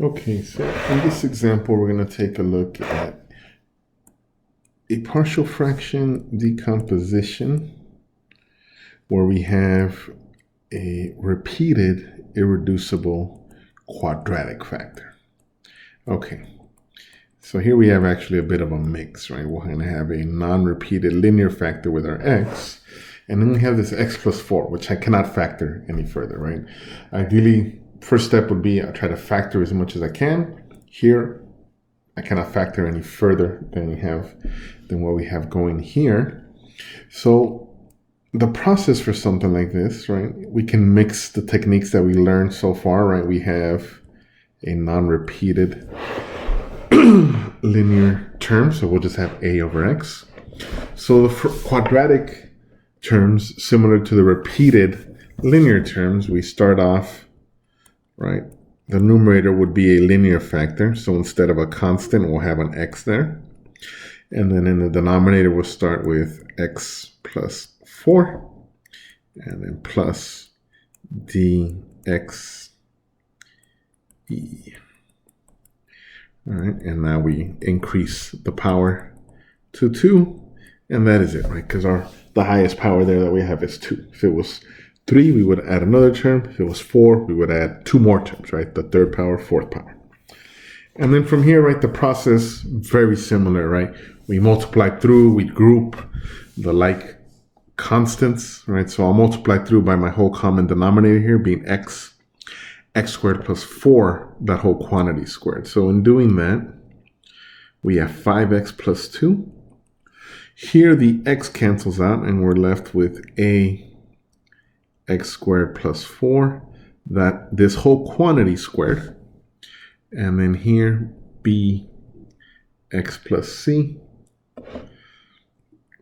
Okay, so in this example, we're going to take a look at a partial fraction decomposition where we have a repeated irreducible quadratic factor. Okay, so here we have actually a bit of a mix, right? We're going to have a non-repeated linear factor with our x, and then we have this x plus 4, which I cannot factor any further, right? Ideally, first step would be I try to factor as much as I can. Here, I cannot factor any further than what we have going here. So the process for something like this, right? We can mix the techniques that we learned so far, right? We have a non-repeated linear term, so we'll just have a over x. So the quadratic terms, similar to the repeated linear terms, we start off, right? The numerator would be a linear factor. So instead of a constant, we'll have an x there. And then in the denominator, we'll start with x plus 4. And then plus dx e. All right, and now we increase the power to 2. And that is it, right? Because the highest power there that we have is 2. If it was 3, we would add another term. If it was 4, we would add 2 more terms, right? The third power, fourth power. And then from here, right, the process, very similar, right? We multiply through, we group the like constants, right? So I'll multiply through by my whole common denominator here being x squared plus 4, that whole quantity squared. So in doing that, we have 5x plus 2. Here the x cancels out and we're left with a x squared plus 4, that this whole quantity squared, and then here b x plus c. All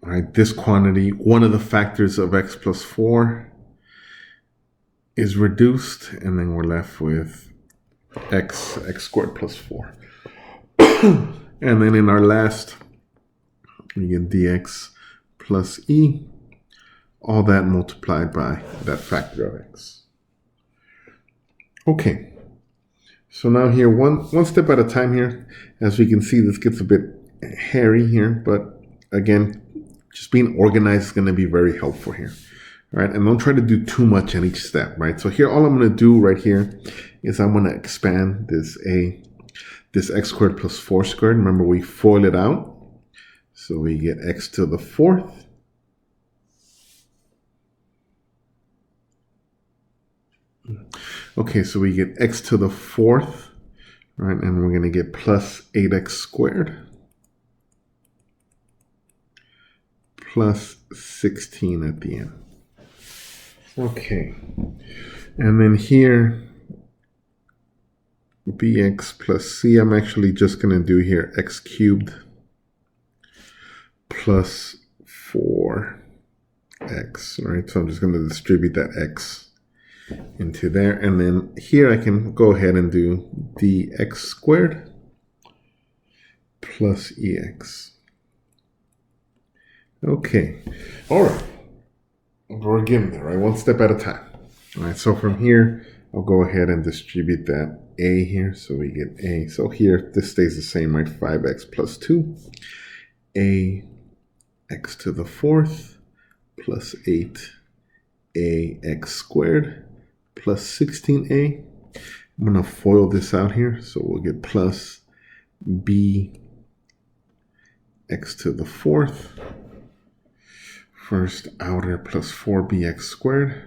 right, this quantity, one of the factors of x plus 4 is reduced, and then we're left with x squared plus 4. And then in our last, we get dx plus e, all that multiplied by that factor of x. Okay, so now here, one step at a time here. As we can see, this gets a bit hairy here, but again, just being organized is going to be very helpful here. All right, and don't try to do too much in each step, right? So here, all I'm going to do right here is I'm going to expand this x squared plus 4 squared. Remember, we FOIL it out. So we get x to the 4th. Okay, so we get x to the 4th, right? And we're going to get plus 8x squared plus 16 at the end. Okay, and then here, bx plus c, I'm actually just going to do here x cubed plus 4x, right? So I'm just going to distribute that x into there. And then here I can go ahead and do dx squared plus ex. Okay, all right. We're getting there, right? One step at a time. All right, so from here, I'll go ahead and distribute that a here. So we get a. So here, this stays the same, right? 5x plus 2. A x to the 4th plus 8ax squared plus 16a. I'm going to FOIL this out here. So we'll get plus b x to the 4th. First outer plus 4bx squared.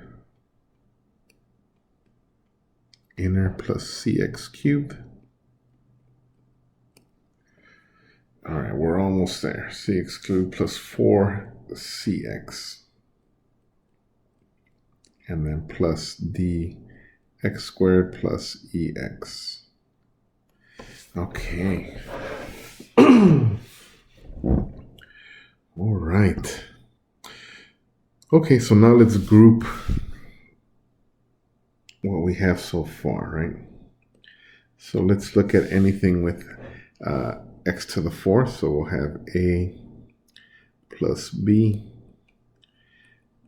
Inner plus cx cubed. All right, we're almost there. Cx cubed plus 4cx. And then plus dx squared plus ex. Okay. All right. Okay, so now let's group what we have so far, right? So let's look at anything with x to the 4th. So we'll have a plus b,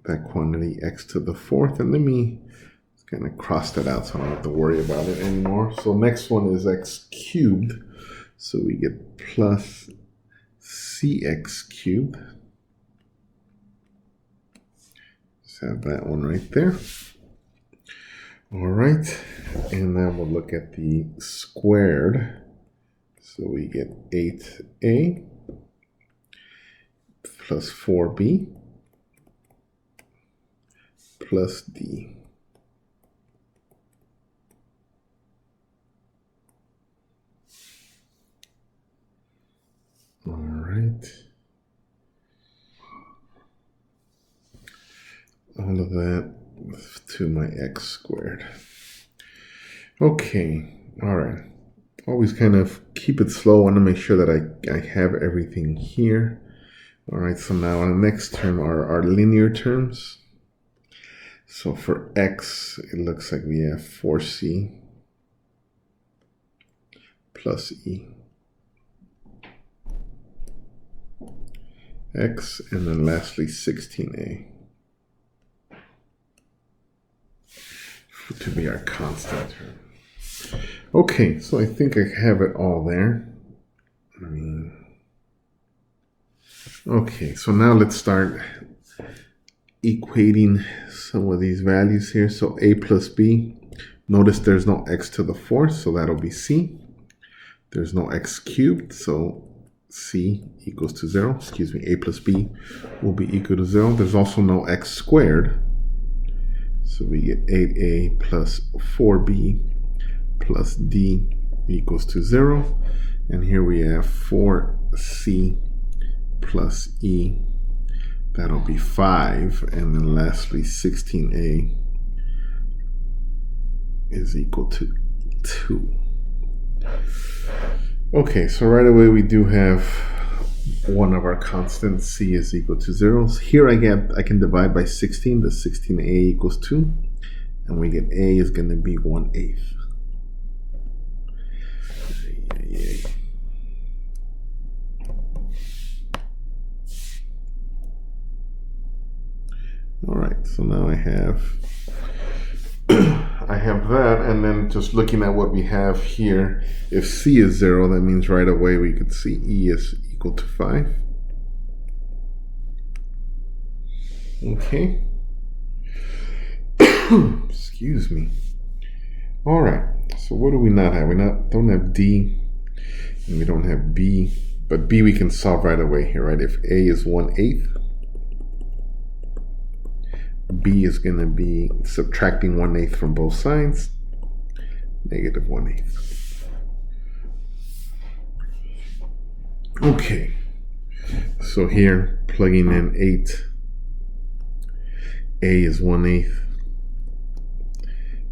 that quantity x to the 4th. And let me kind of cross that out so I don't have to worry about it anymore. So next one is x cubed. So we get plus cx cubed. Just have that one right there. All right, and then we'll look at the squared. So we get 8a plus 4b plus d. All right. All of that to my x squared. Okay, all right. Always kind of keep it slow. I want to make sure that I have everything here. All right, so now on the next term are our linear terms. So for x, it looks like we have 4c plus e. X, and then lastly 16a to be our constant term. Okay, so I think I have it all there. Okay, so now let's start equating some of these values here. So a plus b, notice there's no x to the fourth, so that'll be c. There's no x cubed, so c equals to 0. Excuse me, a plus b will be equal to 0. There's also no x squared, so we get 8a plus 4b plus d equals to 0. And here we have 4c plus e. That'll be 5. And then lastly, 16a is equal to 2. Okay, so right away we do have one of our constants, c is equal to 0. Here I can divide by 16, the 16a equals 2, and we get a is going to be 1/8. All right, so now I have that, and then just looking at what we have here, if c is 0, that means right away we could see e is equal to 5. Okay. Excuse me. All right, so what do we not have? We don't have d, and we don't have b, but b we can solve right away here, right? If a is 1/8, b is going to be subtracting 1/8 from both sides, negative 1/8. Okay, so here plugging in 8, a is 1/8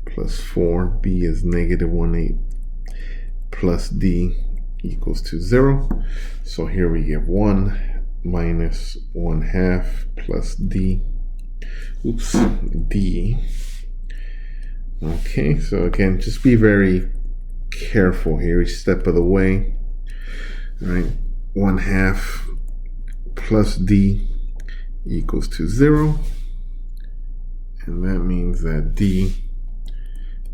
plus 4, b is negative 1/8 plus d equals to 0. So here we get 1 minus 1/2 plus d. D. Okay, so again, just be very careful here each step of the way. All right, 1/2 plus d equals to 0. And that means that d,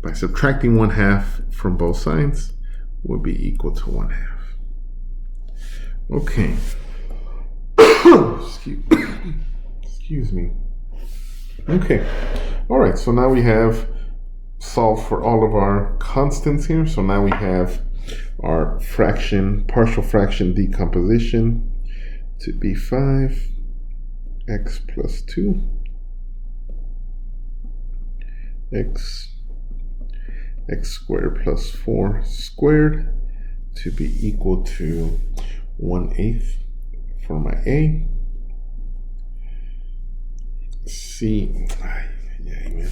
by subtracting 1/2 from both sides, would be equal to 1/2. Okay. Excuse me. Okay, all right, so now we have solved for all of our constants here. So now we have our partial fraction decomposition to be 5x plus 2 x squared plus 4 squared to be equal to 1/8 for my a. C, yeah, man.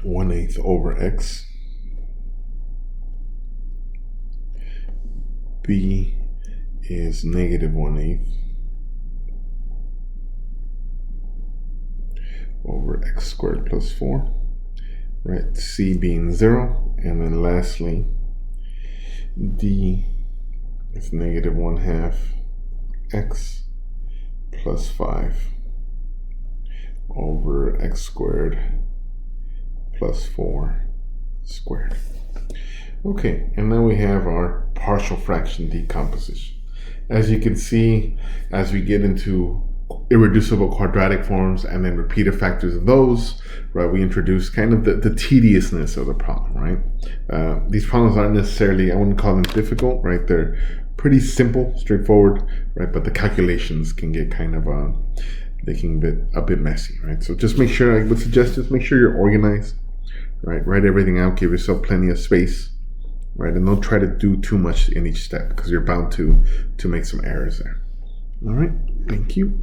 1/8 over x. B is negative 1/8 over x squared plus 4. Right, C being 0, and then lastly, D is negative 1/2 x plus 5 over x squared plus 4 squared. Okay, and now we have our partial fraction decomposition. As you can see, as we get into irreducible quadratic forms and then repeated factors of those, right, we introduce kind of the tediousness of the problem, right? These problems aren't necessarily, I wouldn't call them difficult, right? They're pretty simple, straightforward, right? But the calculations can get kind of, they can get a bit messy, right? So just make sure, I would suggest just make sure you're organized, right? Write everything out, give yourself plenty of space, right? And don't try to do too much in each step because you're bound to make some errors there. All right, thank you.